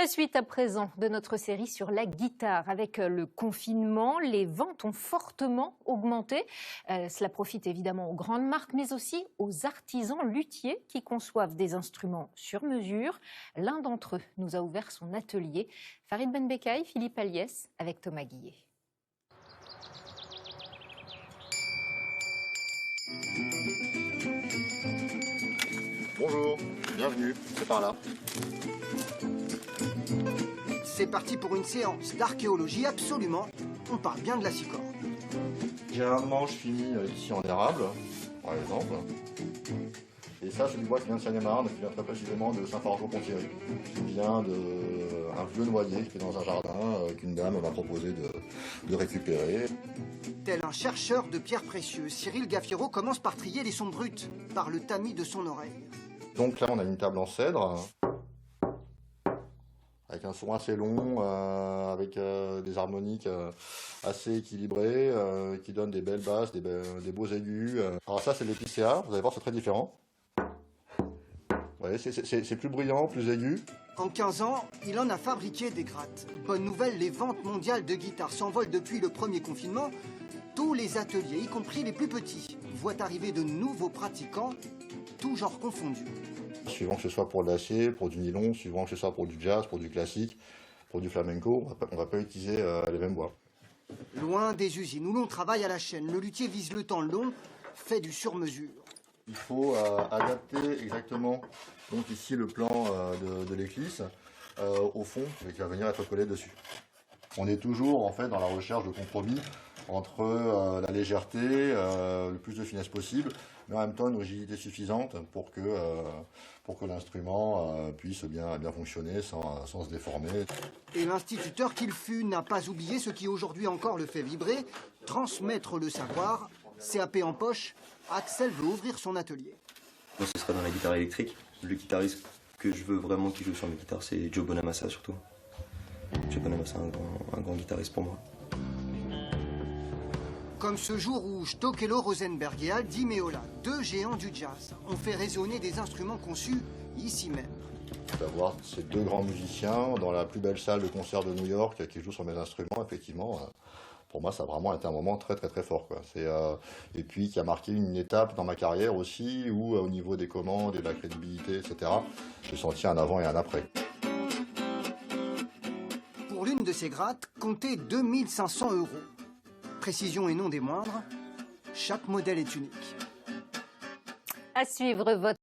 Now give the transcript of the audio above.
La suite à présent de notre série sur la guitare. Avec le confinement, les ventes ont fortement augmenté. Cela profite évidemment aux grandes marques, mais aussi aux artisans luthiers qui conçoivent des instruments sur mesure. L'un d'entre eux nous a ouvert son atelier. Farid Benbekay, Philippe Aliès avec Thomas Guillet. Bonjour, bienvenue, c'est par là. C'est parti pour une séance d'archéologie absolument. On parle bien de la Sicor. Généralement, je finis ici en érable, par exemple. Et ça, c'est du bois qui vient de Seine-et-Marne, qui vient très précisément de Saint-Fargeau-Pont-Thierry, qui vient d'un vieux noyer qui est dans un jardin qu'une dame m'a proposé de récupérer. Tel un chercheur de pierres précieuses, Cyril Gaffiero commence par trier les sons bruts par le tamis de son oreille. Donc là, on a une table en cèdre, avec un son assez long, avec des harmoniques assez équilibrées, qui donnent des belles basses, des beaux aigus. Alors ça, c'est l'épicéa, vous allez voir, c'est très différent. Vous voyez, c'est plus bruyant, plus aigu. En 15 ans, il en a fabriqué des grattes. Bonne nouvelle, les ventes mondiales de guitares s'envolent depuis le premier confinement. Tous les ateliers, y compris les plus petits, voient arriver de nouveaux pratiquants, tous genres confondus. Suivant que ce soit pour l'acier, pour du nylon, suivant que ce soit pour du jazz, pour du classique, pour du flamenco, on ne va pas utiliser les mêmes bois. Loin des usines où l'on travaille à la chaîne, le luthier vise le temps long, fait du sur-mesure. Il faut adapter exactement donc ici le plan de l'éclisse au fond qui va venir être collé dessus. On est toujours en fait dans la recherche de compromis entre la légèreté, le plus de finesse possible, mais en même temps une rigidité suffisante pour que l'instrument puisse bien fonctionner sans se déformer. Et l'instituteur qu'il fut n'a pas oublié ce qui aujourd'hui encore le fait vibrer, transmettre le savoir. CAP en poche, Axel veut ouvrir son atelier. Moi, ce sera dans la guitare électrique. Le guitariste que je veux vraiment qui joue sur mes guitares, c'est Joe Bonamassa surtout. Joe Bonamassa, un grand guitariste pour moi. Comme ce jour où Stokelo Rosenberg et Aldi Meola, deux géants du jazz, ont fait résonner des instruments conçus ici même. D'avoir ces deux grands musiciens dans la plus belle salle de concert de New York qui jouent sur mes instruments, effectivement, pour moi, ça a vraiment été un moment très fort, quoi. Et puis qui a marqué une étape dans ma carrière aussi, où au niveau des commandes et de la crédibilité, etc., j'ai senti un avant et un après. Pour l'une de ces grattes, comptez 2500 €. Précision et non des moindres, chaque modèle est unique. À suivre votre